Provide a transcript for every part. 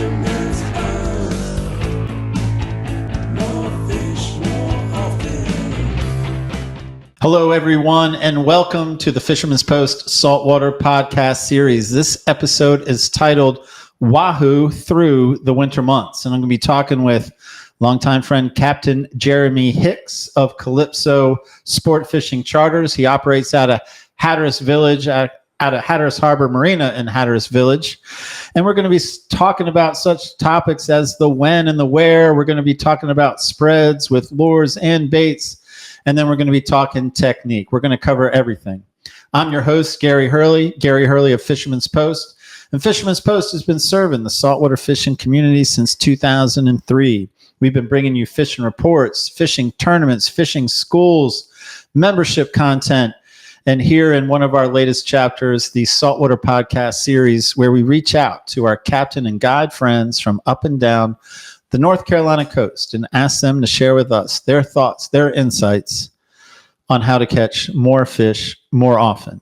Fisherman's Post. More fish, more often. Hello, everyone, and welcome to the Fisherman's Post Saltwater Podcast Series. This episode is titled Wahoo Through the Winter Months, and I'm going to be talking with longtime friend Captain Jeremy Hicks of Calypso Sportfishing Charters. He operates out of Hatteras Village, out of Hatteras Harbor Marina in Hatteras Village. And we're going to be talking about such topics as the when and the where. We're going to be talking about spreads with lures and baits. And then we're going to be talking technique. We're going to cover everything. I'm your host, Gary Hurley of Fisherman's Post. And Fisherman's Post has been serving the saltwater fishing community since 2003. We've been bringing you fishing reports, fishing tournaments, fishing schools, membership content, and here in one of our latest chapters, the Saltwater Podcast Series, where we reach out to our captain and guide friends from up and down the North Carolina coast and ask them to share with us their thoughts, their insights on how to catch more fish more often.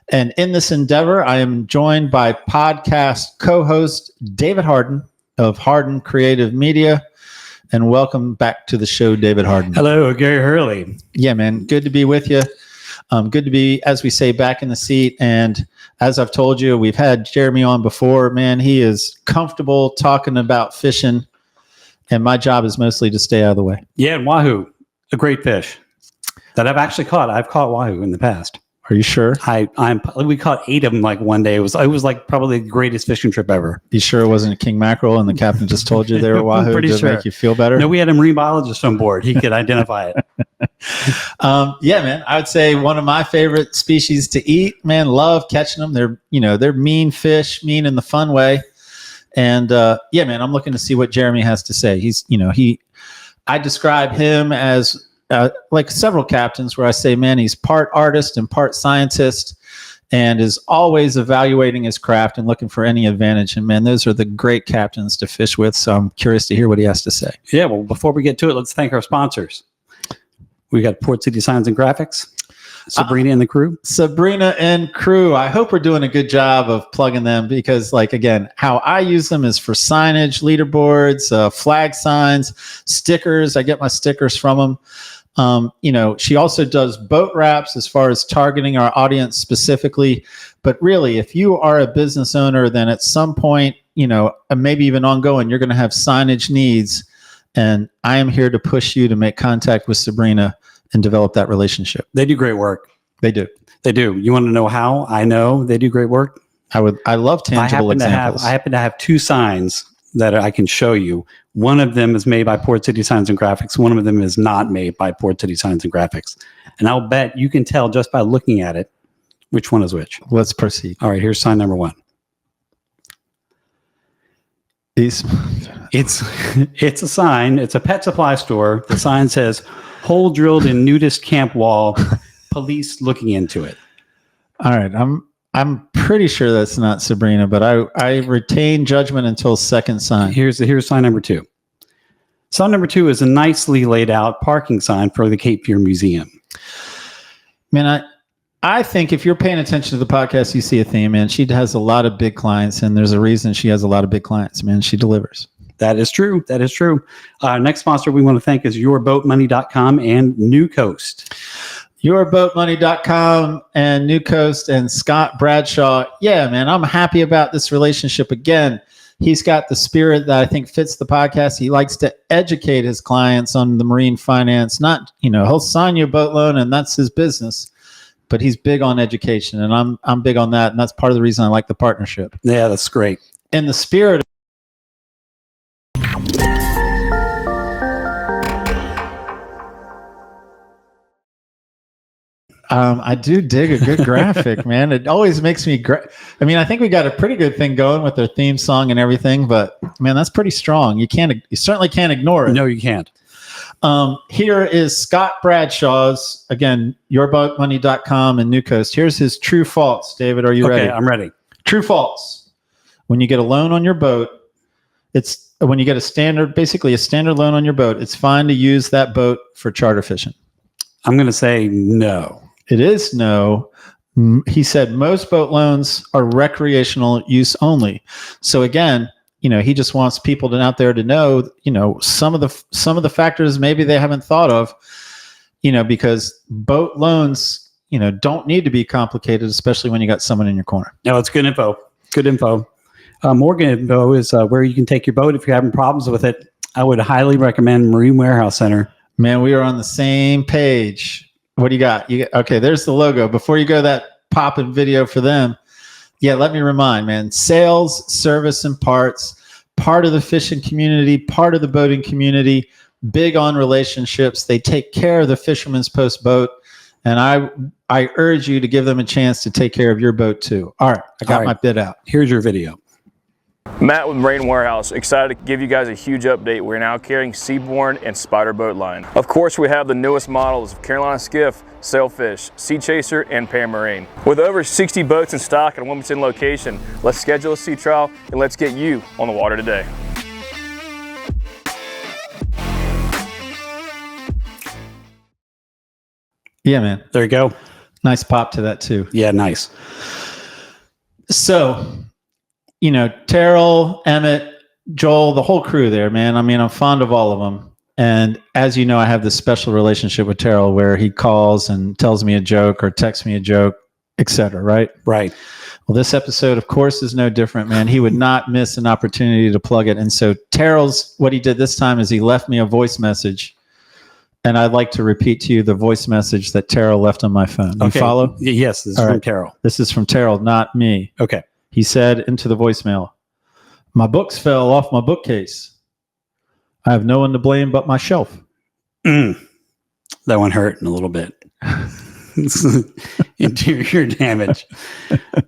And in this endeavor, I am joined by podcast co-host David Harden of Harden Creative Media. And welcome back to the show, David Harden. Hello, Gary Hurley. Yeah, man. Good to be with you. Good to be, as we say, back in the seat. And as I've told you, we've had Jeremy on before. Man, he is comfortable talking about fishing. And my job is mostly to stay out of the way. Yeah, and Wahoo, a great fish that I've actually caught. I've caught Wahoo in the past. Are you sure? We caught 8 of them like one day. It was like probably the greatest fishing trip ever. You sure it wasn't a king mackerel and the captain just told you they were Wahoo Pretty to sure. make you feel better? No, we had a marine biologist on board. He could identify it. Yeah, man. I would say one of my favorite species to eat. Man, love catching them. They're mean fish, mean in the fun way. And yeah, man, I'm looking to see what Jeremy has to say. I describe him as like several captains where I say, man, he's part artist and part scientist and is always evaluating his craft and looking for any advantage. And man, those are the great captains to fish with. So I'm curious to hear what he has to say. Yeah, well, before we get to it, let's thank our sponsors. We got Port City Signs and Graphics, Sabrina and the crew. Sabrina and crew. I hope we're doing a good job of plugging them because, like, again, how I use them is for signage, leaderboards, flag signs, stickers. I get my stickers from them. She also does boat wraps as far as targeting our audience specifically. But really, if you are a business owner, then at some point, maybe even ongoing, you're going to have signage needs. And I am here to push you to make contact with Sabrina and develop that relationship. They do great work. They do. They do. You want to know how? I know they do great work. I love tangible examples. I happen to have 2 signs that I can show you. One of them is made by Port City Signs and Graphics. One of them is not made by Port City Signs and Graphics. And I'll bet you can tell just by looking at it which one is which. Let's proceed. All right, here's sign number 1. It's a sign. It's a pet supply store. The sign says, "Hole drilled in nudist camp wall. Police looking into it." All right, I'm pretty sure that's not Sabrina, but I retain judgment until second sign. Here's sign number 2. Sign number 2 is a nicely laid out parking sign for the Cape Fear Museum. Man, I think if you're paying attention to the podcast, you see a theme, man. She has a lot of big clients, and there's a reason she has a lot of big clients, man. She delivers. That is true. That is true. Next sponsor we want to thank is yourboatmoney.com and New Coast. Yourboatmoney.com and New Coast and Scott Bradshaw. Yeah, man, I'm happy about this relationship again. He's got the spirit that I think fits the podcast. He likes to educate his clients on the marine finance. He'll sign you a boat loan and that's his business, but he's big on education and I'm big on that. And that's part of the reason I like the partnership. Yeah, that's great. In the spirit I do dig a good graphic, man. It always makes me I think we got a pretty good thing going with their theme song and everything, but man, that's pretty strong. You certainly can't ignore it. No, you can't. Here is Scott Bradshaw's, again, yourboatmoney.com and New Coast. Here's his true false. David, are you ready? Okay, I'm ready. True false. When you get a loan on your boat, when you get a standard loan on your boat, it's fine to use that boat for charter fishing. I'm going to say no. It is no. He said most boat loans are recreational use only. So again, he just wants people out there to know, some of the factors maybe they haven't thought of, because boat loans, don't need to be complicated, especially when you got someone in your corner. No, it's good info. Good info. Morgan info is where you can take your boat if you're having problems with it. I would highly recommend Marine Warehouse Center. Man, we are on the same page. What do you got? Okay, there's the logo. Before you go that pop-in video for them, let me remind, man, sales, service, and parts, part of the fishing community, part of the boating community, big on relationships. They take care of the Fisherman's Post boat, and I urge you to give them a chance to take care of your boat too. All right, I got my bid out. Here's your video. Matt with Marine Warehouse, excited to give you guys a huge update. We're now carrying Seaborn and Spider boat line. Of course, we have the newest models of Carolina Skiff, Sailfish, Sea Chaser, and Pan Marine. With over 60 boats in stock at a Wilmington location, let's schedule a sea trial and let's get you on the water today. Yeah, man. There you go. Nice pop to that too. Yeah, nice. So, Terrell, Emmett, Joel, the whole crew there, man. I mean, I'm fond of all of them. And as you know, I have this special relationship with Terrell where he calls and tells me a joke or texts me a joke, etc. Right? Right. Well, this episode, of course, is no different, man. He would not miss an opportunity to plug it. And so what he did this time is he left me a voice message. And I'd like to repeat to you the voice message that Terrell left on my phone. You follow? Yes, this is from Terrell. This is from Terrell, not me. Okay. He said into the voicemail, "My books fell off my bookcase. I have no one to blame but myself." That one hurt a little bit. Interior damage.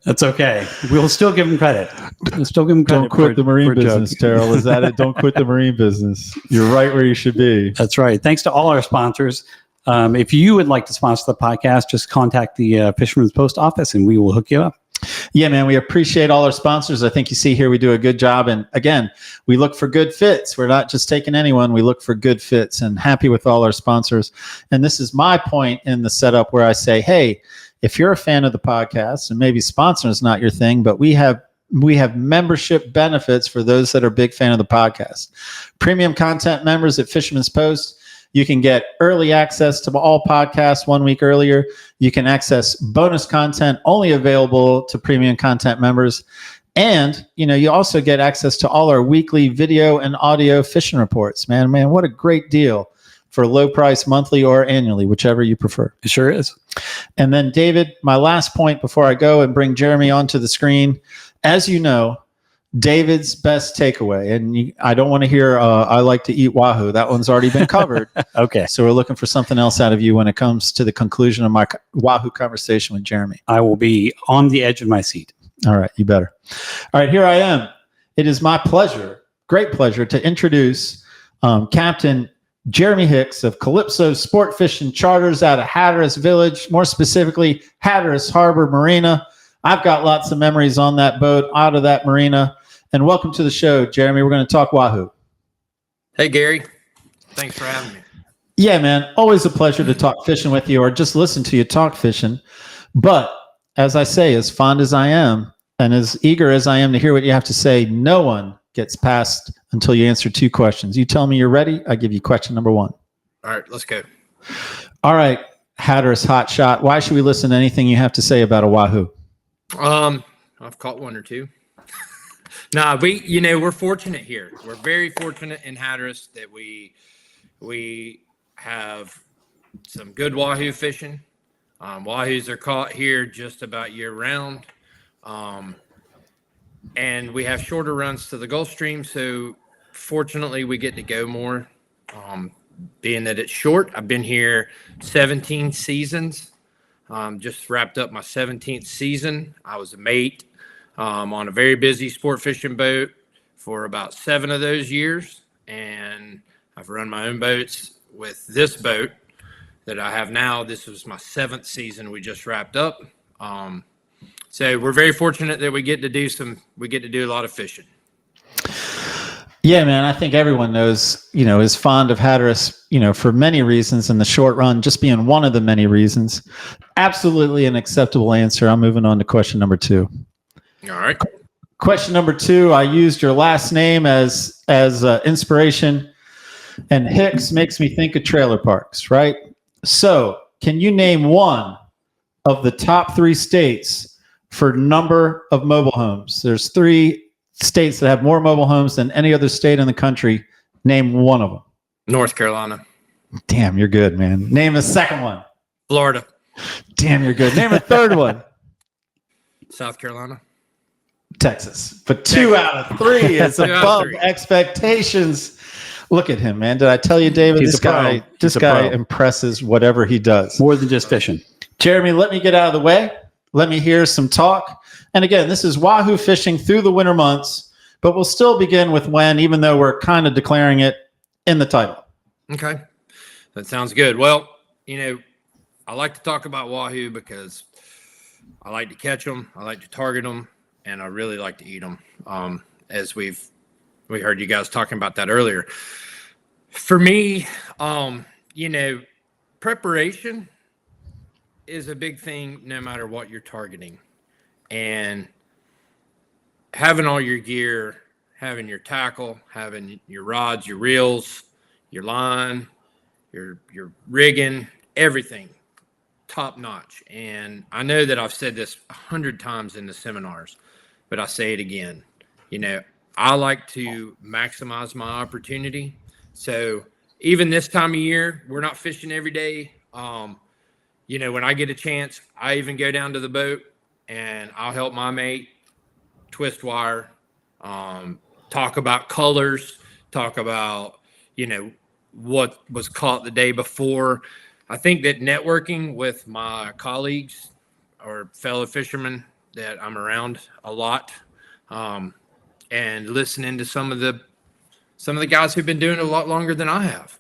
That's okay. We'll still give him credit. Don't quit the marine business, Terrell. Is that it? Don't quit the marine business. You're right where you should be. That's right. Thanks to all our sponsors. If you would like to sponsor the podcast, just contact the Fisherman's Post office and we will hook you up. Yeah, man, we appreciate all our sponsors. I think you see here we do a good job. And again, we look for good fits. We're not just taking anyone. We look for good fits and happy with all our sponsors. And this is my point in the setup where I say, hey, if you're a fan of the podcast and maybe sponsor is not your thing, but we have membership benefits for those that are big fan of the podcast. Premium content members at Fisherman's Post. You can get early access to all podcasts 1 week earlier. You can access bonus content only available to premium content members. And, you also get access to all our weekly video and audio fishing reports. Man, what a great deal for low price monthly or annually, whichever you prefer. It sure is. And then, David, my last point before I go and bring Jeremy onto the screen. As you know, David's best takeaway, and I don't want to hear I like to eat Wahoo. That one's already been covered. Okay. So we're looking for something else out of you when it comes to the conclusion of my Wahoo conversation with Jeremy. I will be on the edge of my seat. All right, you better. All right, here I am. It is my pleasure, great pleasure, to introduce Captain Jeremy Hicks of Calypso Sportfishing Charters out of Hatteras Village, more specifically Hatteras Harbor Marina. I've got lots of memories on that boat, out of that marina. And welcome to the show, Jeremy. We're going to talk Wahoo. Hey, Gary. Thanks for having me. Yeah, man. Always a pleasure to talk fishing with you or just listen to you talk fishing. But as I say, as fond as I am and as eager as I am to hear what you have to say, no one gets past until you answer two questions. You tell me you're ready, I give you question number one. All right, let's go. All right, Hatteras hot shot. Why should we listen to anything you have to say about a Wahoo? I've caught one or two. No, we're fortunate here. We're very fortunate in Hatteras that we have some good Wahoo fishing. Wahoos are caught here just about year round. And we have shorter runs to the Gulf Stream, so fortunately we get to go more. Being that it's short, I've been here 17 seasons. Just wrapped up my 17th season. I was a mate on a very busy sport fishing boat for about 7 of those years. And I've run my own boats with this boat that I have now. This was my 7th season we just wrapped up. So we're very fortunate that we get to do a lot of fishing. Yeah, man, I think everyone knows, is fond of Hatteras, for many reasons, and the short run just being one of the many reasons. Absolutely an acceptable answer. I'm moving on to question number 2. All right. Question number 2, I used your last name as inspiration, and Hicks makes me think of trailer parks, right? So can you name one of the top 3 states for number of mobile homes? There's 3 states that have more mobile homes than any other state in the country. Name one of them. North Carolina. Damn, you're good, man. Name a second one. Florida. Damn, you're good. Name a third one. South Carolina. Texas. But 2 out of 3 is 2 out of above 3. expectations. Look at him, man. Did I tell you, David? He's This a pro. guy, this He's a guy pro. impresses whatever he does. More than just fishing. Jeremy, let me get out of the way. Let me hear some talk. And again, this is Wahoo fishing through the winter months, but we'll still begin with when, even though we're kind of declaring it in the title. Okay. That sounds good. Well, I like to talk about Wahoo because I like to catch them, I like to target them, and I really like to eat them. As we heard you guys talking about that earlier. For me, preparation is a big thing no matter what you're targeting. And having all your gear, having your tackle, having your rods, your reels, your line, your rigging, everything top notch. And I know that I've said this 100 times in the seminars, but I say it again. I like to maximize my opportunity. So even this time of year, we're not fishing every day. When I get a chance, I even go down to the boat and I'll help my mate twist wire, talk about colors, talk about, what was caught the day before. I think that networking with my colleagues or fellow fishermen that I'm around a lot, and listening to some of the guys who've been doing it a lot longer than I have,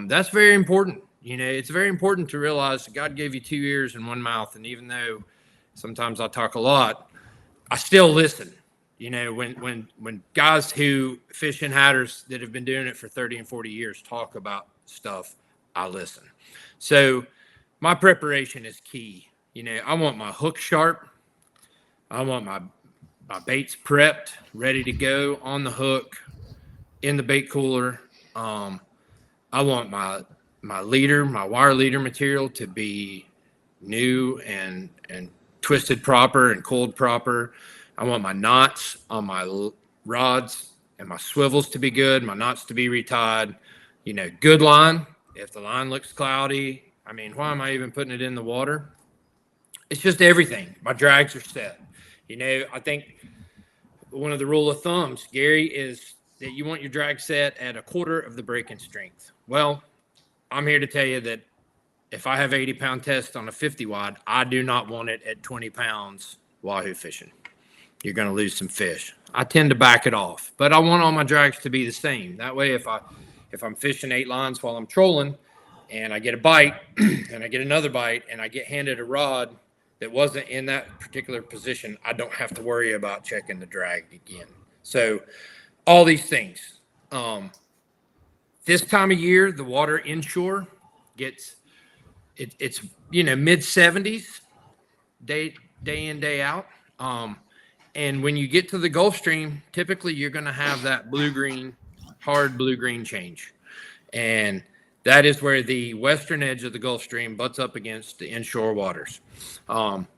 that's very important. It's very important to realize that God gave you 2 ears and 1 mouth, and even though sometimes I talk a lot, I still listen. When guys who fish in Hatteras that have been doing it for 30 and 40 years talk about stuff, I listen. So my preparation is key. I want my hook sharp. I want my baits prepped, ready to go on the hook, in the bait cooler. I want my leader, my wire leader material to be new and twisted proper and coiled proper. I want my knots on my rods and my swivels to be good, my knots to be retied, good line. If the line looks cloudy, why am I even putting it in the water? It's just everything. My drags are set. I think one of the rule of thumbs, Gary, is that you want your drag set at 1/4 of the breaking strength. Well, I'm here to tell you that if I have 80-pound test on a 50 wide, I do not want it at 20 pounds Wahoo fishing. You're going to lose some fish. I tend to back it off, but I want all my drags to be the same. That way, if I'm fishing 8 lines while I'm trolling and I get a bite and I get another bite and I get handed a rod that wasn't in that particular position, I don't have to worry about checking the drag again. So all these things. This time of year, the water inshore it's mid 70s day in, day out. And when you get to the Gulf Stream, typically you're going to have that hard blue-green change. And that is where the western edge of the Gulf Stream butts up against the inshore waters.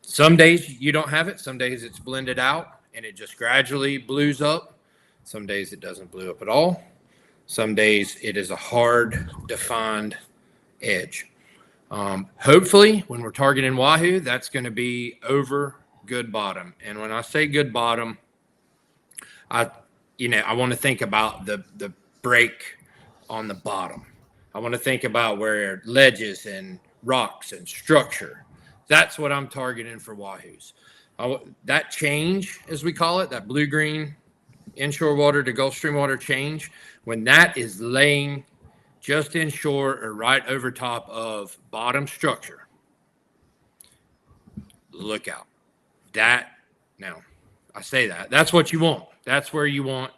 Some days you don't have it. Some days it's blended out and it just gradually blues up. Some days it doesn't blue up at all. Some days it is a hard, defined edge. Hopefully, when we're targeting Wahoo, that's going to be over good bottom. And when I say good bottom, I want to think about the break on the bottom. I want to think about where ledges and rocks and structure. That's what I'm targeting for Wahoos. That change, as we call it, that blue-green inshore water to Gulf Stream water change, when that is laying just inshore or right over top of bottom structure, look out. Now, I say that's what you want. That's where you want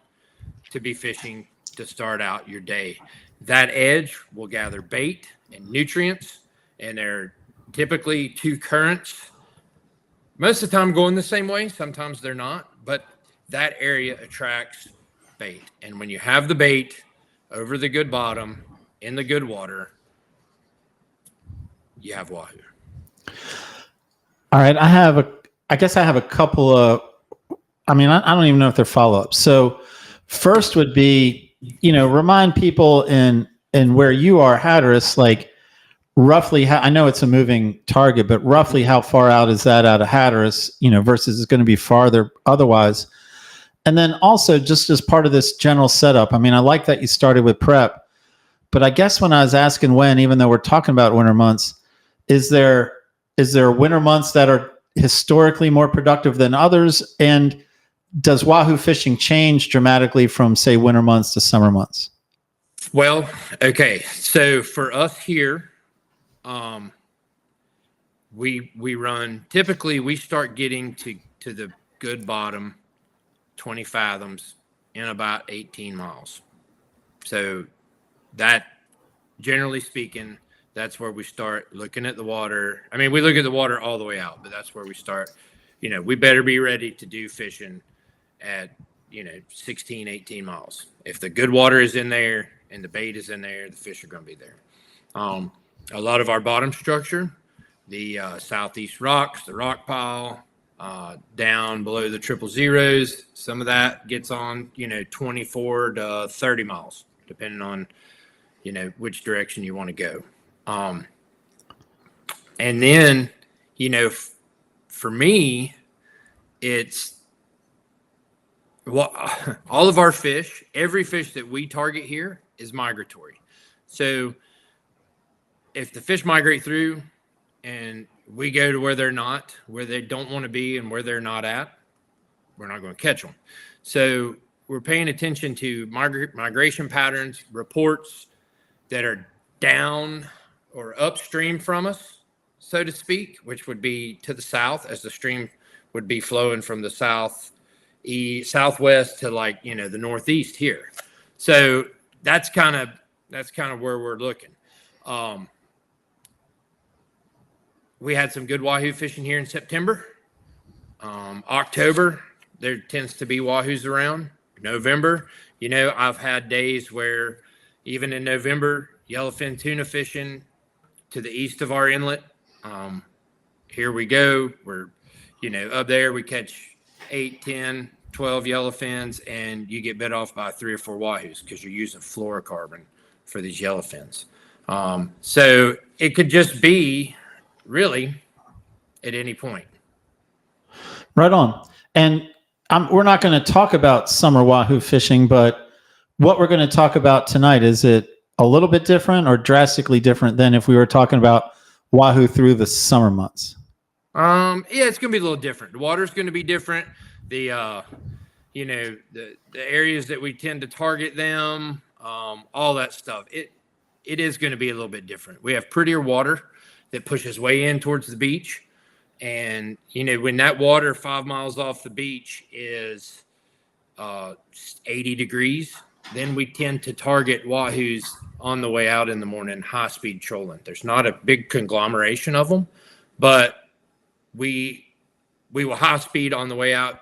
to be fishing to start out your day. That edge will gather bait and nutrients, and they're typically 2 currents. Most of the time going the same way. Sometimes they're not, but that area attracts bait. And when you have the bait over the good bottom in the good water, you have wahoo. All right. I guess I have a couple of, I don't even know if they're follow-ups. So first would be, remind people in where you are, Hatteras, like roughly how, I know it's a moving target, but roughly how far out is that out of Hatteras, versus it's going to be farther otherwise. And then also just as part of this general setup, I like that you started with prep, but I guess when I was asking when, even though we're talking about winter months, is there winter months that are historically more productive than others? And does wahoo fishing change dramatically from, say, winter months to summer months? Well, okay. So for us here, we run, typically we start getting to the good bottom 20 fathoms in about 18 miles. So that, generally speaking, that's where we start looking at the water. We look at the water all the way out, but that's where we start. We better be ready to do fishing at, 16, 18 miles. If the good water is in there and the bait is in there, the fish are going to be there. A lot of our bottom structure, the southeast rocks, the rock pile, down below the 000s, some of that gets on, 24 to 30 miles, depending on, which direction you want to go. And then, for me, it's all of our fish, every fish that we target here is migratory. So if the fish migrate through and we go to where they don't want to be and where they're not at, we're not going to catch them. So we're paying attention to migration patterns, reports that are down or upstream from us, so to speak, which would be to the south, as the stream would be flowing from the southwest to the northeast here. So that's kind of where we're looking. We had some good wahoo fishing here in September. October, there tends to be wahoos around. November, I've had days where even in November, yellowfin tuna fishing to the east of our inlet. Here we go. We're, up there, we catch 8, 10, 12 yellowfins, and you get bit off by 3 or 4 wahoos because you're using fluorocarbon for these yellowfins. So it could just be really at any point. Right on. And we're not going to talk about summer wahoo fishing, but what we're going to talk about tonight, is it a little bit different or drastically different than if we were talking about wahoo through the summer months? Yeah, it's going to be a little different. The water's going to be different. The, the areas that we tend to target them, all that stuff. It is going to be a little bit different. We have prettier water that pushes way in towards the beach. And, when that water 5 miles off the beach is 80 degrees, then we tend to target wahoos on the way out in the morning, high-speed trolling. There's not a big conglomeration of them, but we will high-speed on the way out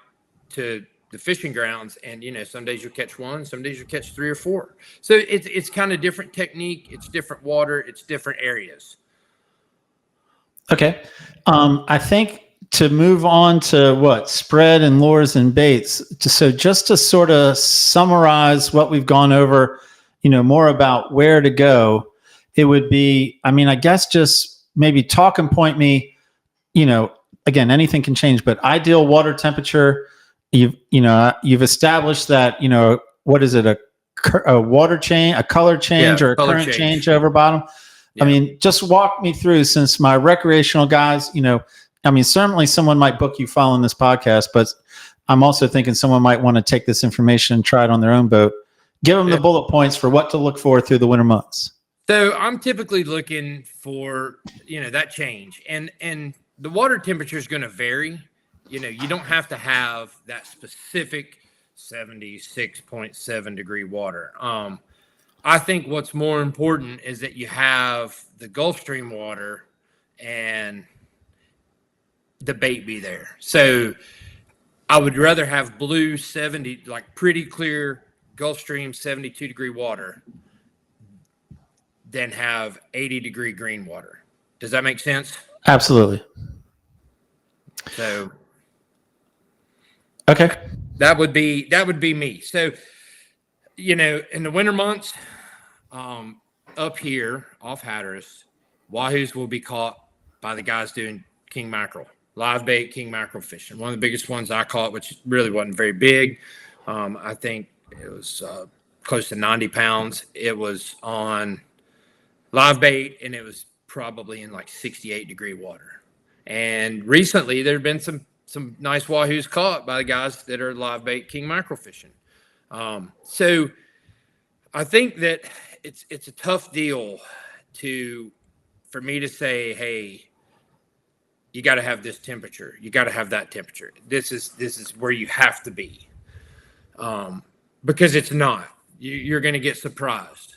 to the fishing grounds. And, some days you'll catch 1, some days you'll catch 3 or 4. So it's kind of different technique. It's different water. It's different areas. Okay. I think to move on to spread and lures and baits. So just to sort of summarize what we've gone over, more about where to go, it would be, I guess just maybe talk and point me, again, anything can change, but ideal water temperature. You've established that, what is it? A water change, a color change, or a current change over bottom. Yeah. Just walk me through, since my recreational guys, certainly someone might book you following this podcast, but I'm also thinking someone might want to take this information and try it on their own boat. Give them the bullet points for what to look for through the winter months. So I'm typically looking for, that change, and the water temperature is going to vary. You don't have to have that specific 76.7 degree water. I think what's more important is that you have the Gulf Stream water and the bait be there. So I would rather have blue 70, like pretty clear Gulf Stream 72-degree water than have 80-degree green water. Does that make sense? Absolutely. So Okay. that would be me. So, in the winter months, up here off Hatteras, Wahoos will be caught by the guys doing king mackerel, live bait king mackerel fishing. One of the biggest ones I caught, which really wasn't very big. I think it was close to 90 pounds. It was on live bait, and it was probably in like 68-degree water. And recently, there have been some nice Wahoos caught by the guys that are live bait king mackerel fishing. So I think that it's a tough deal for me to say, hey, you got to have this temperature, you got to have that temperature. This is where you have to be, because it's not. You're going to get surprised.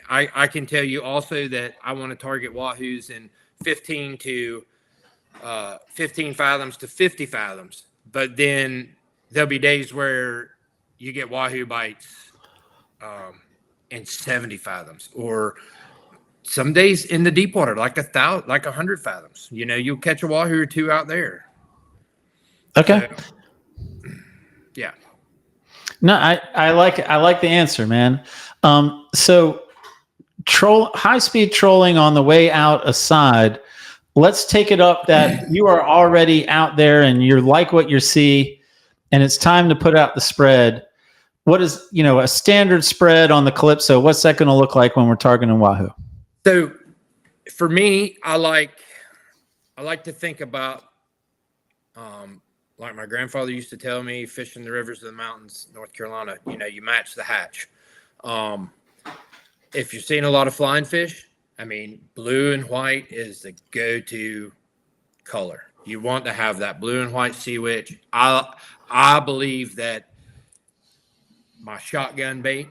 I can tell you also that I want to target Wahoos in 15 fathoms to 50 fathoms, but then there'll be days where you get Wahoo bites in 70 fathoms, or some days in the deep water, like 100 fathoms. You'll catch a Wahoo or two out there. Okay. So, yeah. No, I like the answer, man. So high speed trolling on the way out aside, let's take it up that you are already out there and you like what you see, and it's time to put out the spread. What is, a standard spread on the Calypso? What's that going to look like when we're targeting Wahoo? So for me, I like to think about, like my grandfather used to tell me, fishing the rivers of the mountains, North Carolina, you match the hatch. If you're seeing a lot of flying fish, blue and white is the go-to color. You want to have that blue and white sea witch. I believe that my shotgun bait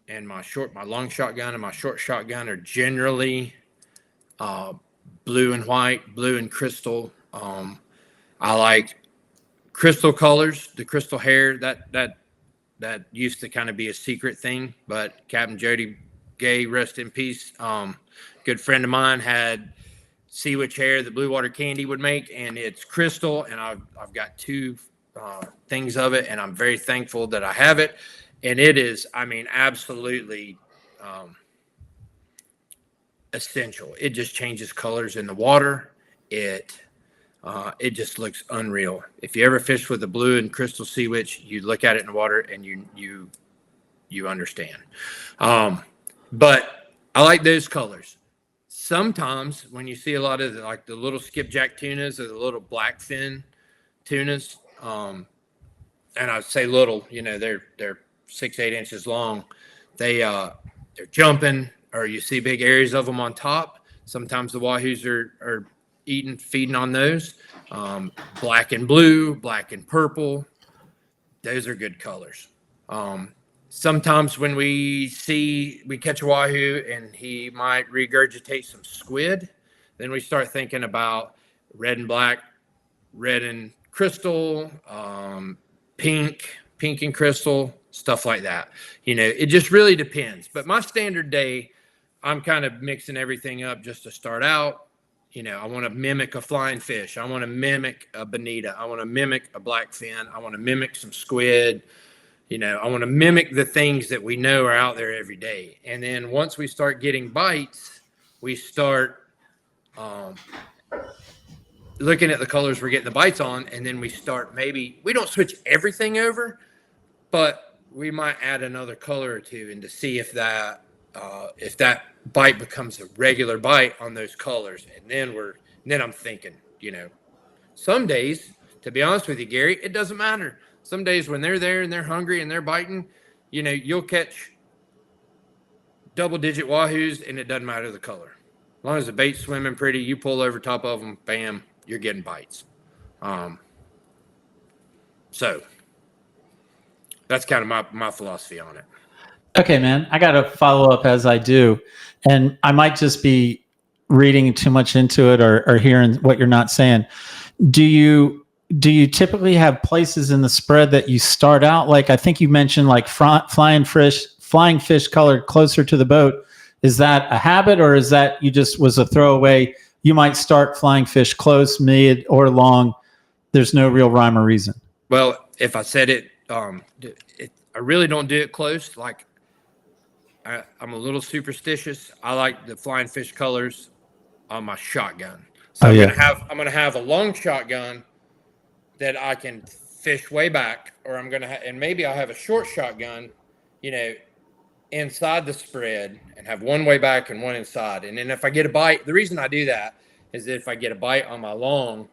and my long shotgun and my short shotgun are generally blue and white, blue and crystal. I like crystal colors, the crystal hair. That used to kind of be a secret thing, but Captain Jody Gay, rest in peace, good friend of mine, had sea witch hair that Blue Water Candy would make, and it's crystal, and I've got two things of it, and I'm very thankful that I have it. And it is, absolutely essential. It just changes colors in the water. It just looks unreal. If you ever fish with a blue and crystal sea witch, you look at it in the water and you understand. But I like those colors. Sometimes when you see a lot of the little skipjack tunas or the little blackfin tunas, and I say little, they're 6-8 inches long. They're jumping, or you see big areas of them on top. Sometimes the Wahoos are feeding on those. Black and blue, black and purple. Those are good colors. Sometimes when we catch a Wahoo and he might regurgitate some squid, then we start thinking about red and black, red and crystal, pink and crystal, stuff like that. It just really depends. But my standard day, I'm kind of mixing everything up just to start out. I want to mimic a flying fish. I want to mimic a bonita. I want to mimic a blackfin. I want to mimic some squid. I want to mimic the things that we know are out there every day. And then once we start getting bites, we start looking at the colors we're getting the bites on. And then we start, maybe we don't switch everything over, but we might add another color or two, and to see if that bite becomes a regular bite on those colors. And then I'm thinking, some days, to be honest with you, Gary, it doesn't matter. Some days when they're there and they're hungry and they're biting, you'll catch double-digit Wahoos, and it doesn't matter the color. As long as the bait's swimming pretty, you pull over top of them, bam, you're getting bites. So that's kind of my philosophy on it. Okay, man. I got to follow up as I do, and I might just be reading too much into it or hearing what you're not saying. Do you do you typically have places in the spread that you start out? Like, I think you mentioned like flying fish colored closer to the boat. Is that a habit, or is that you just was a throwaway? You might start flying fish close, mid, or long. There's no real rhyme or reason. Well, if I said it, I really don't do it close. Like, I'm a little superstitious. I like the flying fish colors on my shotgun. So I'm gonna have a long shotgun that I can fish way back, or I'm gonna and maybe I'll have a short shotgun, inside the spread, and have one way back and one inside. And then if I get a bite, the reason I do that is that if I get a bite on my long,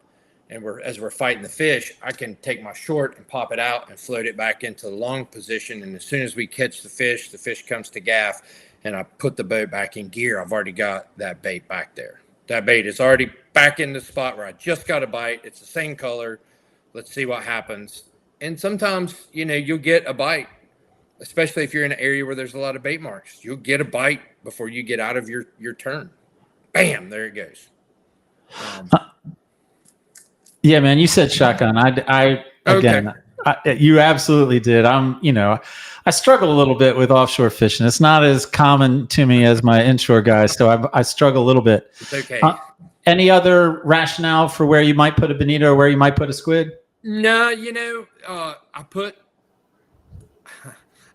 and as we're fighting the fish, I can take my short and pop it out and float it back into the long position. And as soon as we catch the fish comes to gaff, and I put the boat back in gear, I've already got that bait back there. That bait is already back in the spot where I just got a bite. It's the same color. Let's see what happens. And sometimes, you'll get a bite, especially if you're in an area where there's a lot of bait marks. You'll get a bite before you get out of your turn. Bam, there it goes. Yeah, man, you said shotgun. You absolutely did. I struggle a little bit with offshore fishing. It's not as common to me as my inshore guys, so I struggle a little bit. It's okay. Any other rationale for where you might put a bonito or where you might put a squid? No,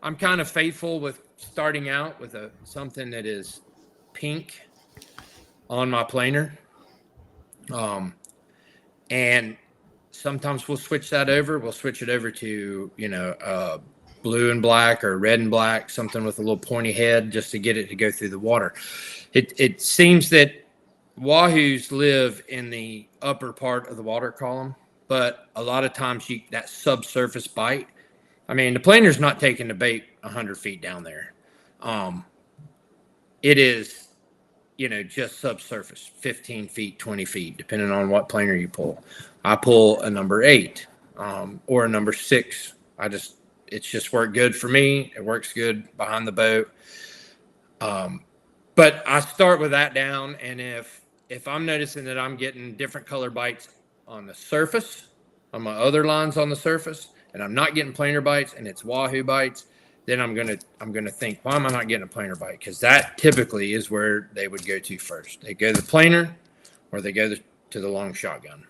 I'm kind of faithful with starting out with something that is pink on my planer. And sometimes we'll switch that over. We'll switch it over to, blue and black or red and black, something with a little pointy head, just to get it to go through the water. It seems that wahoos live in the upper part of the water column, but a lot of times that subsurface bite. I mean, the planer's not taking the bait 100 feet down there. It is, just subsurface, 15 feet, 20 feet, depending on what planer you pull. I pull a number 8 or a number 6. It's just worked good for me. It works good behind the boat. But I start with that down, and if I'm noticing that I'm getting different color bites on the surface, on my other lines on the surface, and I'm not getting planer bites and it's wahoo bites, then I'm gonna think, why am I not getting a planer bite? Because that typically is where they would go to first. They go to the planer, or they go to the long shotgun.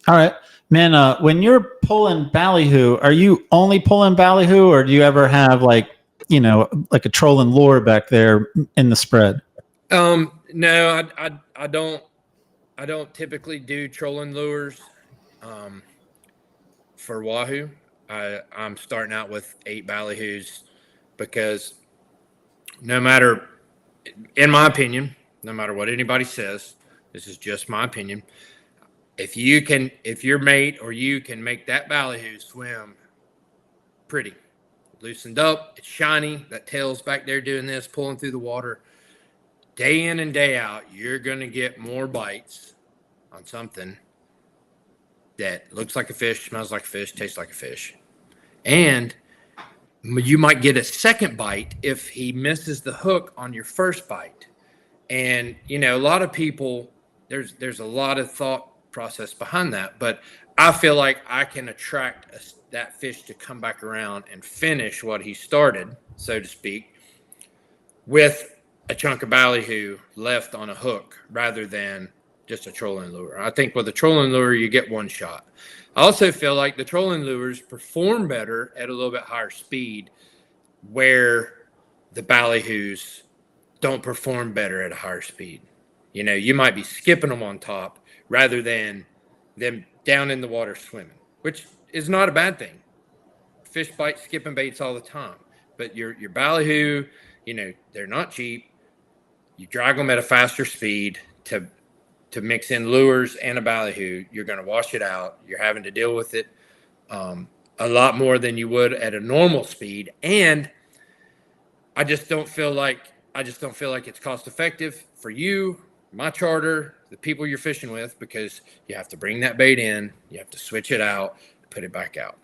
All right, man. When you're pulling ballyhoo, are you only pulling ballyhoo, or do you ever have like a trolling lure back there in the spread? No, I don't typically do trolling lures for wahoo. I'm starting out with 8 ballyhoos because in my opinion, no matter what anybody says, this is just my opinion. If your mate or you can make that ballyhoo swim pretty, loosened up, it's shiny, that tail's back there doing this, pulling through the water, day in and day out, you're going to get more bites on something that looks like a fish, smells like a fish, tastes like a fish. And you might get a second bite if he misses the hook on your first bite. And, a lot of people, there's a lot of thought process behind that, but I feel like I can attract that fish to come back around and finish what he started, so to speak, with a chunk of ballyhoo left on a hook rather than just a trolling lure. I think with a trolling lure, you get one shot. I also feel like the trolling lures perform better at a little bit higher speed, where the ballyhoos don't perform better at a higher speed. You might be skipping them on top rather than them down in the water swimming, which is not a bad thing. Fish bite skipping baits all the time, but your ballyhoo, they're not cheap. You drag them at a faster speed to mix in lures and a ballyhoo. You're going to wash it out. You're having to deal with it a lot more than you would at a normal speed. And I just don't feel like it's cost effective for you, my charter, the people you're fishing with, because you have to bring that bait in, you have to switch it out, put it back out.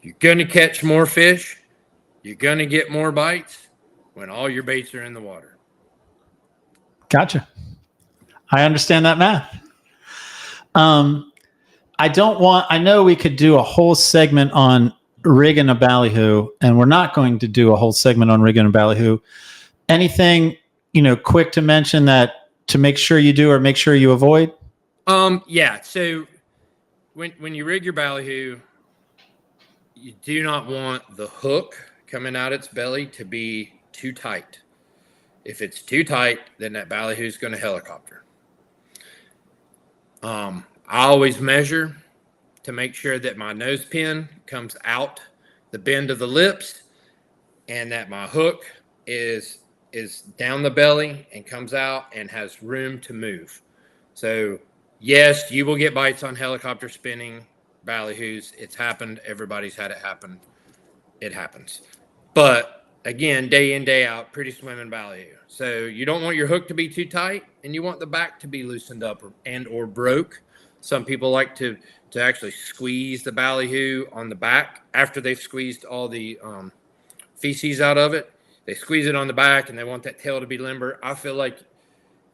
You're going to catch more fish. You're going to get more bites when all your baits are in the water. Gotcha. I understand that math. I know we could do a whole segment on rigging a ballyhoo, and we're not going to do a whole segment on rigging a ballyhoo. Anything, quick to mention that to make sure you do or make sure you avoid? Yeah. So when you rig your ballyhoo, you do not want the hook coming out its belly to be too tight. If it's too tight, then that ballyhoo is going to helicopter. I always measure to make sure that my nose pin comes out the bend of the lips and that my hook is down the belly and comes out and has room to move. So yes, you will get bites on helicopter spinning ballyhoos. It's happened. Everybody's had it happen. It happens. But again, day in, day out, pretty swimming ballyhoo. So you don't want your hook to be too tight, and you want the back to be loosened up or broke. Some people like to actually squeeze the ballyhoo on the back after they've squeezed all the feces out of it. They squeeze it on the back, and they want that tail to be limber. I feel like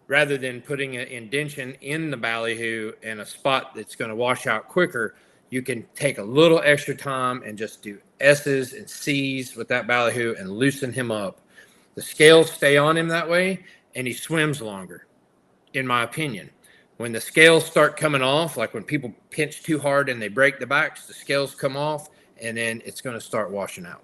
rather than putting an indention in the ballyhoo in a spot that's going to wash out quicker, you can take a little extra time and just do S's and C's with that ballyhoo and loosen him up. The scales stay on him that way, and he swims longer, in my opinion. When the scales start coming off, like when people pinch too hard and they break the backs, the scales come off, and then it's going to start washing out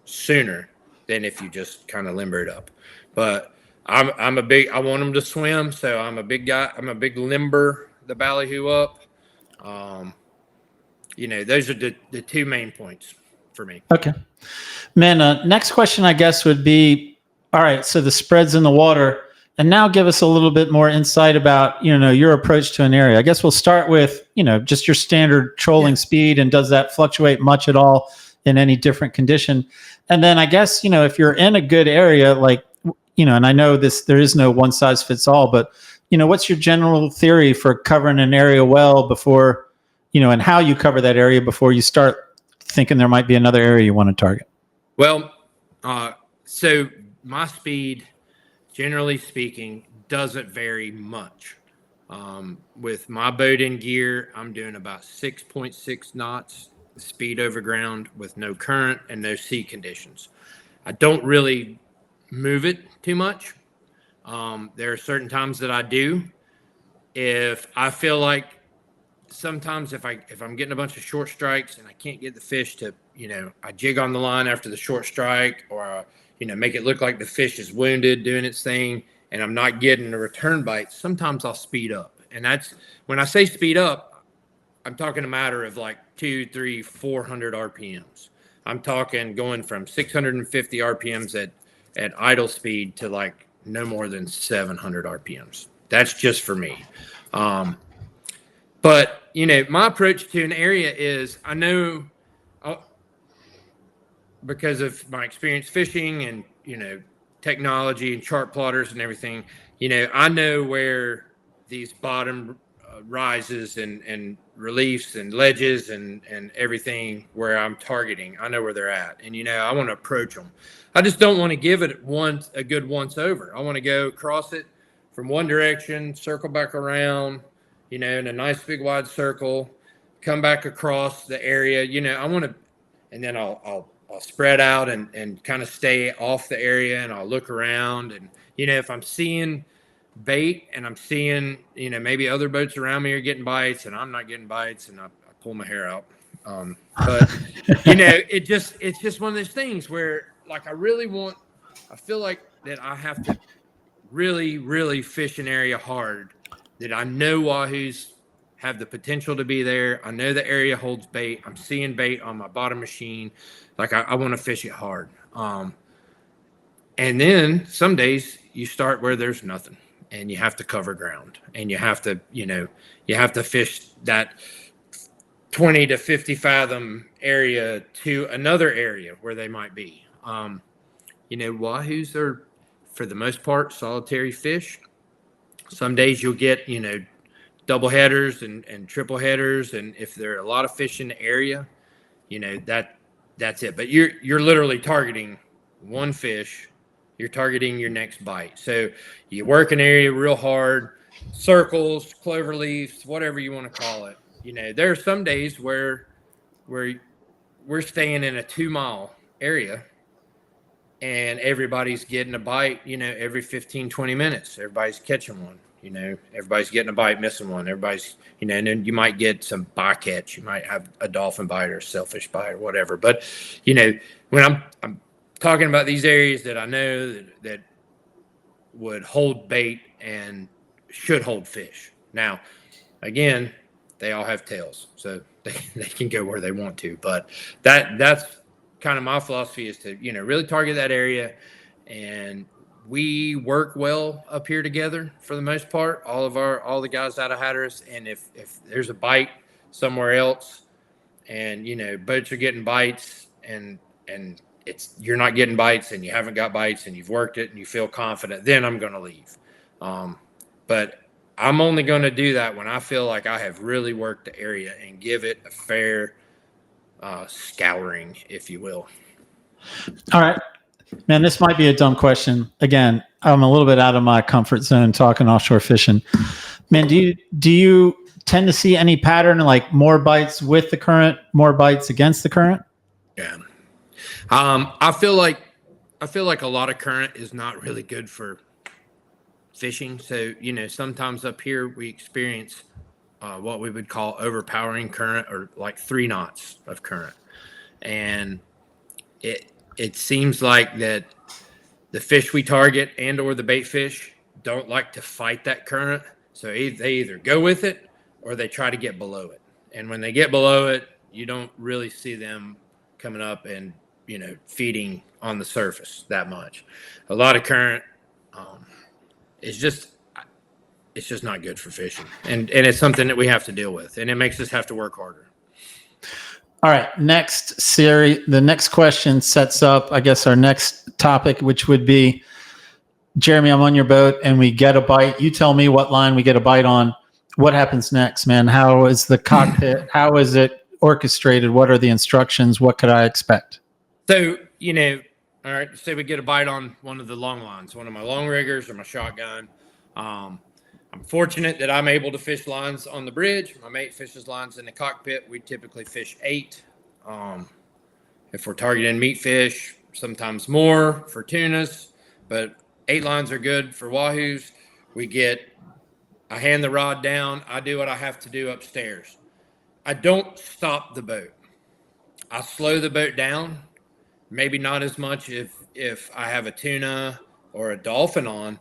sooner than if you just kind of limber it up. But I want them to swim, so I'm a big guy. I'm a big limber the ballyhoo up. Those are the two main points for me. Okay. Man, next question, I guess, would be, all right, so the spread's in the water, and now give us a little bit more insight about, your approach to an area. I guess we'll start with, just your standard trolling speed, and does that fluctuate much at all in any different condition? And then I guess, if you're in a good area, like, and I know there is no one size fits all, but, what's your general theory for covering an area well before, and how you cover that area before you start thinking there might be another area you want to target? Well, so my speed, generally speaking, doesn't vary much. With my boat in gear, I'm doing about 6.6 knots speed over ground with no current and no sea conditions. I don't really move it too much. There are certain times that I do. If I feel like sometimes if I'm getting a bunch of short strikes and I can't get the fish to, I jig on the line after the short strike, or make it look like the fish is wounded doing its thing, and I'm not getting the return bite, sometimes I'll speed up. And that's when I say speed up, I'm talking a matter of like 200, 300, 400 RPMs. I'm talking going from 650 RPMs at idle speed to like no more than 700 RPMs. That's just for me. But, my approach to an area is, I know because of my experience fishing and, technology and chart plotters and everything, I know where these bottom rises and reliefs and ledges and everything where I'm targeting. I know where they're at. And, I want to approach them. I just don't want to give it a good once over. I want to go across it from one direction, circle back around, in a nice big wide circle, come back across the area. I want to, and then I'll spread out and kind of stay off the area, and I'll look around. And, if I'm seeing bait and I'm seeing, maybe other boats around me are getting bites and I'm not getting bites, and I pull my hair out. But, it's just one of those things where, like, I feel like that I have to really, really fish an area hard, that I know wahoos have the potential to be there. I know the area holds bait. I'm seeing bait on my bottom machine. Like, I want to fish it hard. And then some days you start where there's nothing, and you have to cover ground, and you have to, you have to fish that 20 to 50 fathom area to another area where they might be. Wahoos are, for the most part, solitary fish. Some days you'll get, double headers and triple headers. And if there are a lot of fish in the area, that's it. But you're literally targeting one fish. You're targeting your next bite. So you work an area real hard, circles, clover leaves, whatever you want to call it. there are some days where we're staying in a 2-mile area and everybody's getting a bite, every 15, 20 minutes. Everybody's catching one, everybody's getting a bite, missing one. Everybody's, and then you might get some bycatch. You might have a dolphin bite or a sailfish bite or whatever. But, when I'm talking about these areas that I know that would hold bait and should hold fish. Now, again, they all have tails, so they can go where they want to. But that's kind of my philosophy, is to, really target that area. And we work well up here together for the most part, all the guys out of Hatteras. And if there's a bite somewhere else and, boats are getting bites and you're not getting bites and you haven't got bites and you've worked it and you feel confident, then I'm going to leave. But I'm only going to do that when I feel like I have really worked the area and give it a fair scouring, if you will. All right, man, this might be a dumb question. Again, I'm a little bit out of my comfort zone talking offshore fishing. Man, do you tend to see any pattern, like more bites with the current, more bites against the current? Yeah. I feel like a lot of current is not really good for fishing. So, sometimes up here we experience what we would call overpowering current, or like 3 knots of current. And it seems like that the fish we target and or the bait fish don't like to fight that current. So they either go with it or they try to get below it. And when they get below it, you don't really see them coming up and, feeding on the surface that much. A lot of current it's just not good for fishing. And it's something that we have to deal with, and it makes us have to work harder. All right, next series. The next question sets up, I guess, our next topic, which would be, Jeremy, I'm on your boat and we get a bite. You tell me what line we get a bite on. What happens next, man? How is the cockpit? How is it orchestrated? What are the instructions? What could I expect? So, all right, say we get a bite on one of the long lines, one of my long riggers or my shotgun. I'm fortunate that I'm able to fish lines on the bridge. My mate fishes lines in the cockpit. We typically fish 8. If we're targeting meat fish, sometimes more for tunas, but 8 lines are good for wahoos. I hand the rod down. I do what I have to do upstairs. I don't stop the boat. I slow the boat down. Maybe not as much if I have a tuna or a dolphin on,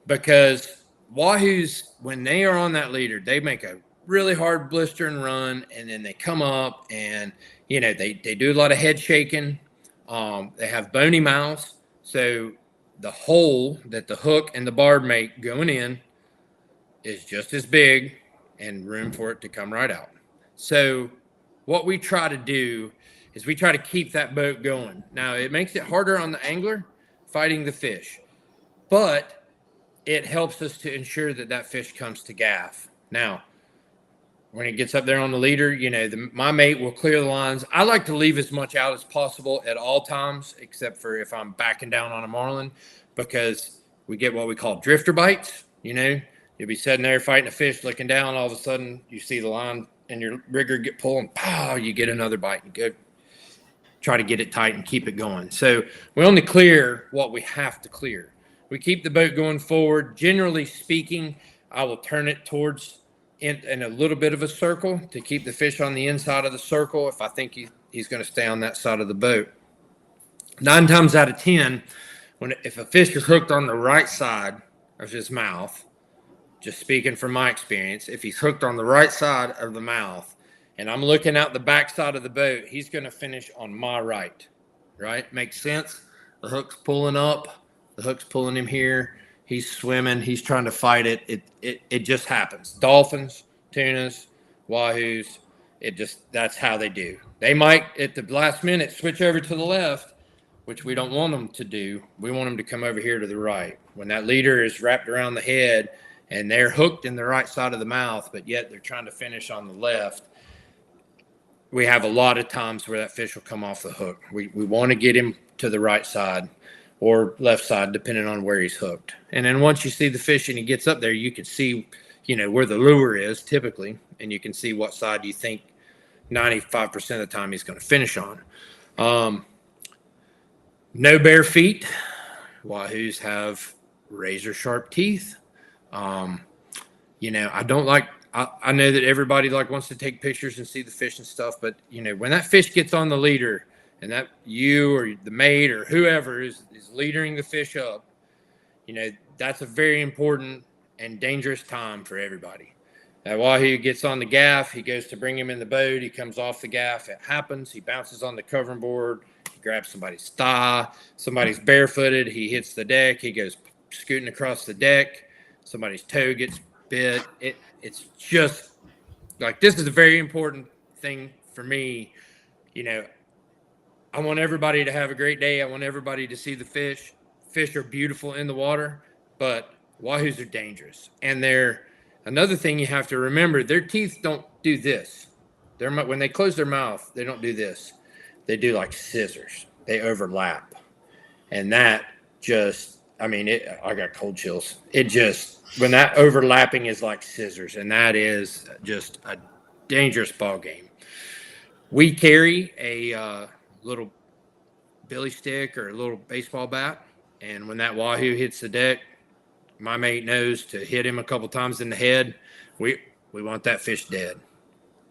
because wahoos, when they are on that leader, they make a really hard blistering run, and then they come up and, they do a lot of head shaking. They have bony mouths. So the hole that the hook and the barb make going in is just as big and room for it to come right out. So what we try to do is we try to keep that boat going. Now, it makes it harder on the angler fighting the fish, but it helps us to ensure that fish comes to gaff. Now, when it gets up there on the leader, my mate will clear the lines. I like to leave as much out as possible at all times, except for if I'm backing down on a marlin, because we get what we call drifter bites. You'll be sitting there fighting a fish, looking down, all of a sudden you see the line and your rigger get pulling, pow, you get another bite and go try to get it tight and keep it going. So we only clear what we have to clear. We keep the boat going forward. Generally speaking, I will turn it towards in a little bit of a circle to keep the fish on the inside of the circle if I think he's going to stay on that side of the boat. 9 times out of 10, if a fish is hooked on the right side of his mouth, just speaking from my experience, if he's hooked on the right side of the mouth and I'm looking out the back side of the boat, he's going to finish on my right. Makes sense? The hook's pulling up. The hook's pulling him here. He's swimming. He's trying to fight it. It just happens. Dolphins, tunas, wahoos, that's how they do. They might, at the last minute, switch over to the left, which we don't want them to do. We want them to come over here to the right. When that leader is wrapped around the head and they're hooked in the right side of the mouth, but yet they're trying to finish on the left, we have a lot of times where that fish will come off the hook. We want to get him to the right side or left side, depending on where he's hooked. And then once you see the fish and he gets up there, you can see, where the lure is typically, and you can see what side you think 95% of the time he's going to finish on. No bare feet. Wahoos have razor sharp teeth. I don't like, I know that everybody wants to take pictures and see the fish and stuff, but when that fish gets on the leader and that you or the mate or whoever is leadering the fish up, that's a very important and dangerous time for everybody. That wahoo gets on the gaff, he goes to bring him in the boat, he comes off the gaff, it happens, he bounces on the covering board, he grabs somebody's thigh, somebody's barefooted, he hits the deck, he goes scooting across the deck, somebody's toe gets bit. It's just this is a very important thing for me. I want everybody to have a great day. I want everybody to see the fish. Fish are beautiful in the water, but wahoos are dangerous. And another thing you have to remember, their teeth don't do this. When they close their mouth, they don't do this. They do like scissors. They overlap. And that just, I got cold chills. When that overlapping is like scissors, and that is just a dangerous ball game. We carry a little billy stick or a little baseball bat, and when that wahoo hits the deck, my mate knows to hit him a couple times in the head. We want that fish dead.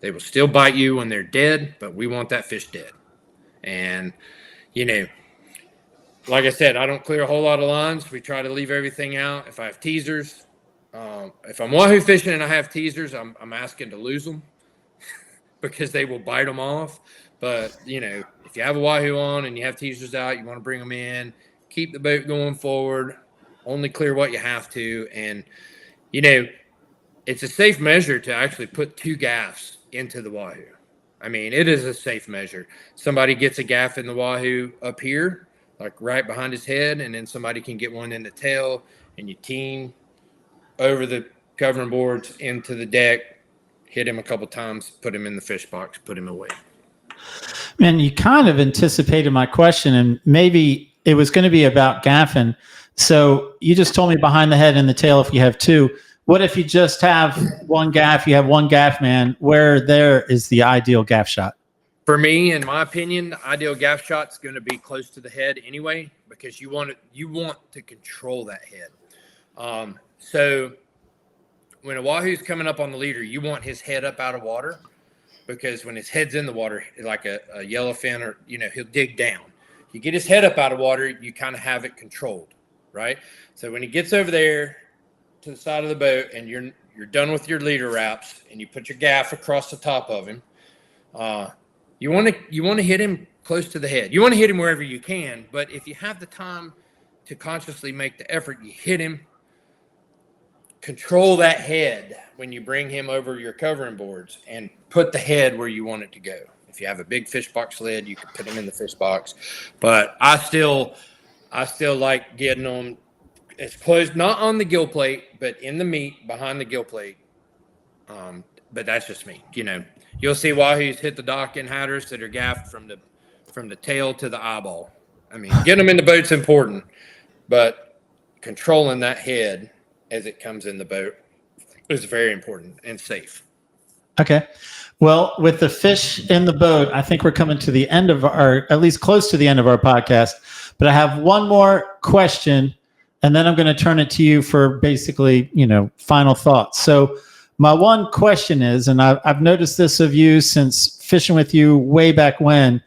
They will still bite you when they're dead, but we want that fish dead. And like I said, I don't clear a whole lot of lines. We try to leave everything out. If I have teasers, if I'm wahoo fishing and I have teasers, I'm asking to lose them because they will bite them off. But, if you have a wahoo on and you have teasers out, you want to bring them in, keep the boat going forward, only clear what you have to. And, it's a safe measure to actually put 2 gaffs into the wahoo. It is a safe measure. Somebody gets a gaff in the wahoo up here, right behind his head, and then somebody can get one in the tail, and you team over the covering boards into the deck, hit him a couple times, put him in the fish box, put him away. Man, you kind of anticipated my question, and maybe it was going to be about gaffing. So you just told me behind the head and the tail if you have 2. What if you just have one gaff, you have one gaff man? Where there is the ideal gaff shot? For me, in my opinion, the ideal gaff shot is going to be close to the head anyway, because you want to control that head. So when a wahoo's coming up on the leader, you want his head up out of water, because when his head's in the water, like a yellowfin, or he'll dig down. You get his head up out of water, you kind of have it controlled, right? So when he gets over there to the side of the boat and you're done with your leader wraps and you put your gaff across the top of him, you want to hit him close to the head. You want to hit him wherever you can, but if you have the time to consciously make the effort, you hit him. Control that head when you bring him over your covering boards, and put the head where you want it to go. If you have a big fish box lid, you can put him in the fish box. But I still like getting them as close, not on the gill plate, but in the meat behind the gill plate. But that's just me. You'll see wahoos hit the dock in Hatteras that are gaffed from the tail to the eyeball. Getting them in the boat's important, but controlling that head as it comes in the boat is very important and safe. Okay. Well, with the fish in the boat, I think we're coming to the end of at least close to the end of our podcast. But I have one more question, and then I'm going to turn it to you for basically, final thoughts. So my one question is, and I've noticed this of you since fishing with you way back when,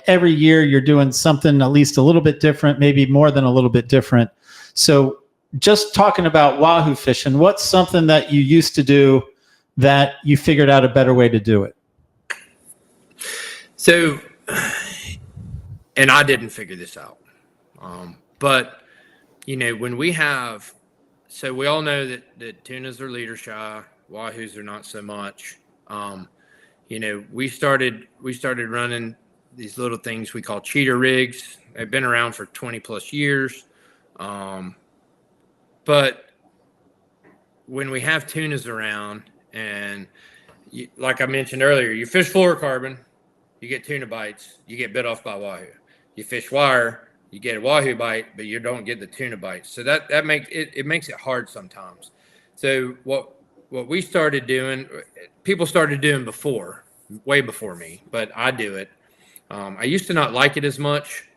every year you're doing something at least a little bit different, maybe more than a little bit different. So just talking about wahoo fishing, what's something that you used to do that you figured out a better way to do it? So, and I didn't figure this out. But, when we have, so we all know that tunas are leader shy, wahoos are not so much. We started running these little things we call cheater rigs. They've been around for 20 plus years. But when we have tunas around, and like I mentioned earlier, you fish fluorocarbon, you get tuna bites, you get bit off by wahoo. You fish wire, you get a wahoo bite, but you don't get the tuna bites. So that makes it hard sometimes. So what we started doing, people started doing before, way before me, but I do it. I used to not like it as much.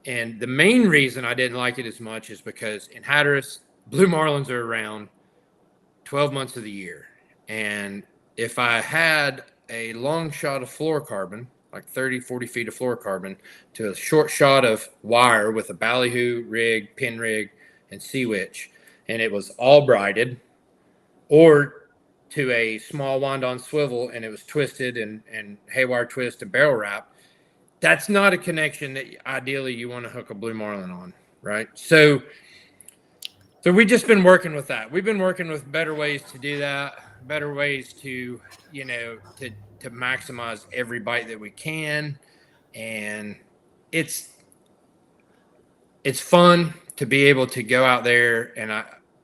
And the main reason I didn't like it as much is because in Hatteras, blue marlins are around 12 months of the year. And if I had a long shot of fluorocarbon, like 30, 40 feet of fluorocarbon, to a short shot of wire with a ballyhoo rig, pin rig, and sea witch, and it was all brighted, or to a small wind on swivel and it was twisted and haywire twist and barrel wrap, that's not a connection that ideally you want to hook a blue marlin on, right? So we've just been working with that. We've been working with better ways to do that, better ways to, to maximize every bite that we can. And it's fun to be able to go out there, and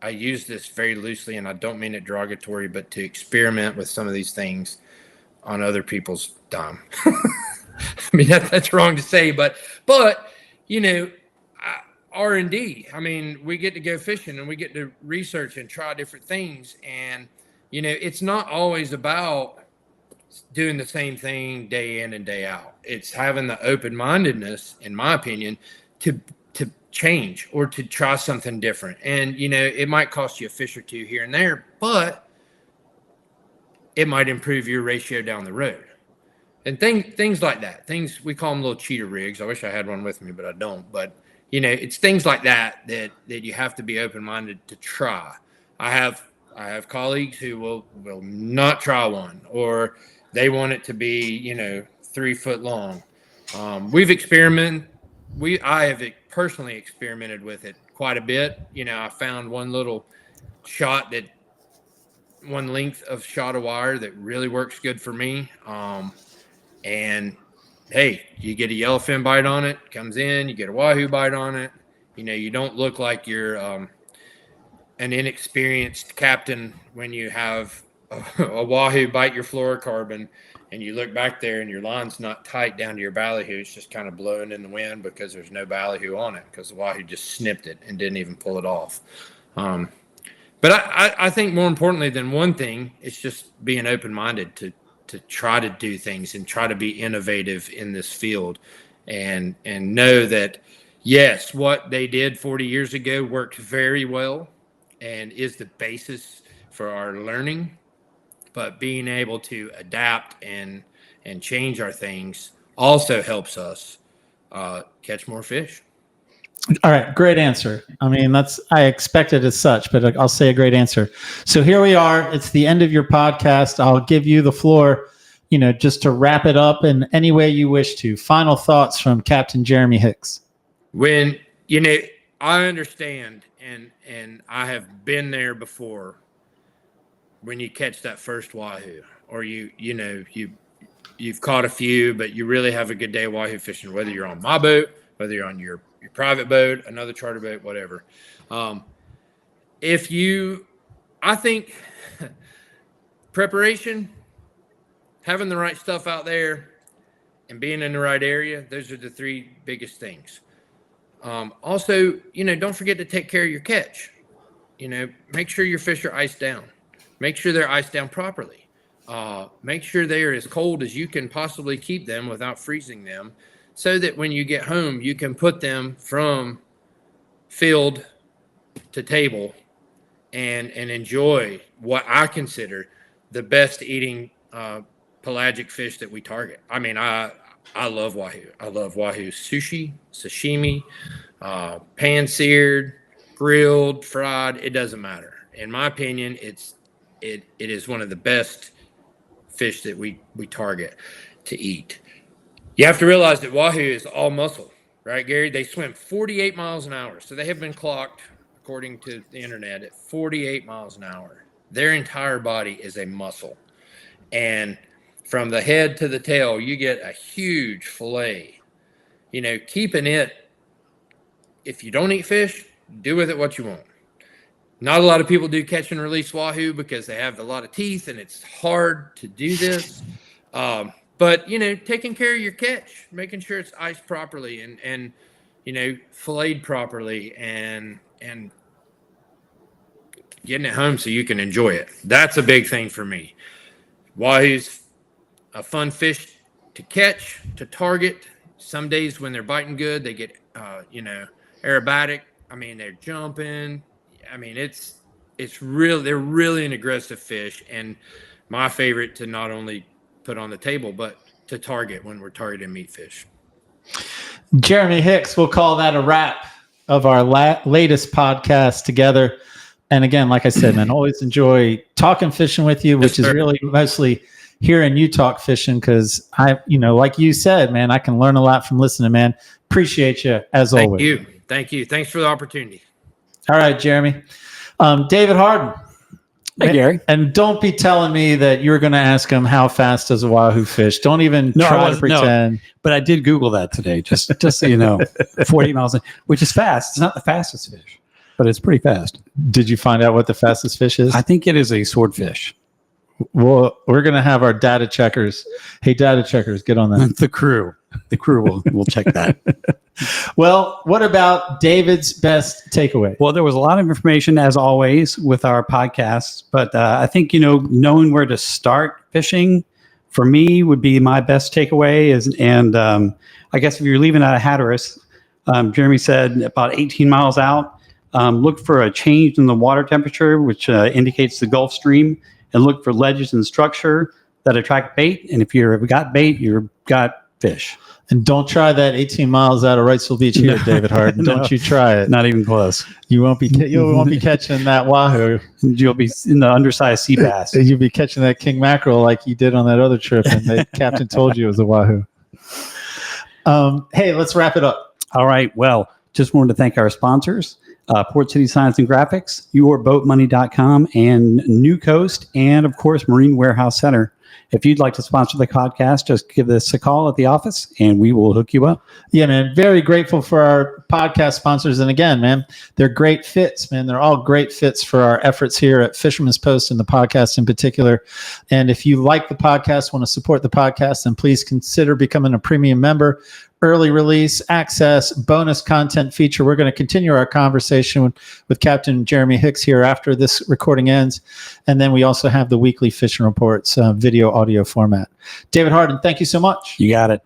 I use this very loosely, and I don't mean it derogatory, but to experiment with some of these things on other people's dime. I mean, that's wrong to say, but R&D. I mean, we get to go fishing and we get to research and try different things. And, it's not always about doing the same thing day in and day out. It's having the open-mindedness, in my opinion, to change or to try something different. And, it might cost you a fish or two here and there, but it might improve your ratio down the road. And things like that. Things, we call them little cheater rigs. I wish I had one with me, but I don't. But, it's things like that you have to be open-minded to try. I have colleagues who will not try one, or they want it to be, 3 foot long. We've experimented. I have personally experimented with it quite a bit. I found one little shot one length of shot of wire that really works good for me. And hey, you get a yellowfin bite on it, comes in, you get a wahoo bite on it. You don't look like you're an inexperienced captain when you have a wahoo bite your fluorocarbon and you look back there and your line's not tight down to your ballyhoo. It's just kind of blowing in the wind because there's no ballyhoo on it, because the wahoo just snipped it and didn't even pull it off. But I think more importantly than one thing, it's just being open-minded to try to do things and try to be innovative in this field, and know that, yes, what they did 40 years ago worked very well and is the basis for our learning, but being able to adapt and change our things also helps us catch more fish. All right, great answer. I mean, I expected as such, but I'll say a great answer. So here we are. It's the end of your podcast. I'll give you the floor, just to wrap it up in any way you wish to. Final thoughts from Captain Jeremy Hicks. When, I understand, and I have been there before, when you catch that first wahoo, or you've caught a few, but you really have a good day wahoo fishing, whether you're on my boat, whether you're on your private boat, another charter boat, whatever. I think preparation, having the right stuff out there, and being in the right area, those are the 3 biggest things. Also, don't forget to take care of your catch. Make sure your fish are iced down. Make sure they're iced down properly. Make sure they are as cold as you can possibly keep them without freezing them, so that when you get home, you can put them from field to table and enjoy what I consider the best eating pelagic fish that we target. I mean, I love wahoo. I love wahoo sushi, sashimi, pan-seared, grilled, fried. It doesn't matter. In my opinion, it is one of the best fish that we target to eat. You have to realize that wahoo is all muscle, right, Gary? They swim 48 miles an hour. So they have been clocked, according to the internet, at 48 miles an hour. Their entire body is a muscle. And from the head to the tail, you get a huge fillet. Keeping it, if you don't eat fish, do with it what you want. Not a lot of people do catch and release wahoo because they have a lot of teeth and it's hard to do this. But, taking care of your catch, making sure it's iced properly and filleted properly and getting it home so you can enjoy it. That's a big thing for me. Wahoo's a fun fish to catch, to target. Some days when they're biting good, they get, aerobatic. I mean, they're jumping. I mean, they're really an aggressive fish, and my favorite to not only put on the table, but to target when we're targeting meatfish. Jeremy Hicks, we'll call that a wrap of our latest podcast together. And again, like I said, man, always enjoy talking fishing with you, which is really mostly hearing you talk fishing, because like you said, man, I can learn a lot from listening, man. Appreciate you as always. Thank you. Thanks for the opportunity. All right, Jeremy. David Harden. Hey, Gary. And don't be telling me that you're going to ask him how fast does a wahoo fish. Don't even try to pretend. No, but I did Google that today, just so you know. 40 miles, which is fast. It's not the fastest fish, but it's pretty fast. Did you find out what the fastest fish is? I think it is a swordfish. Well, we're going to have our data checkers. Hey, data checkers, get on that. The crew will check that. Well, what about David's best takeaway? Well, there was a lot of information, as always, with our podcasts. But I think, knowing where to start fishing for me would be my best takeaway. I guess if you're leaving out of Hatteras, Jeremy said about 18 miles out, look for a change in the water temperature, which indicates the Gulf Stream, and look for ledges and structure that attract bait. And if you've got bait, you've got fish. And don't try that 18 miles out of Wrightsville Beach here, David Harden. No, don't you try it. Not even close. You won't be catching that wahoo. You'll be in the undersized sea bass. You'll be catching that king mackerel like you did on that other trip, and the captain told you it was a wahoo. Hey, let's wrap it up. All right. Well, just wanted to thank our sponsors, Port City Signs and Graphics, yourboatmoney.com, and New Coast, and of course, Marine Warehouse Center. If you'd like to sponsor the podcast, just give us a call at the office and we will hook you up. Yeah, man. Very grateful for our podcast sponsors. And again, man, they're great fits, man. They're all great fits for our efforts here at Fisherman's Post and the podcast in particular. And if you like the podcast, want to support the podcast, then please consider becoming a premium member. Early release, access, bonus content feature. We're going to continue our conversation with Captain Jeremy Hicks here after this recording ends. And then we also have the weekly fishing reports, video, audio format. David Harden, thank you so much. You got it.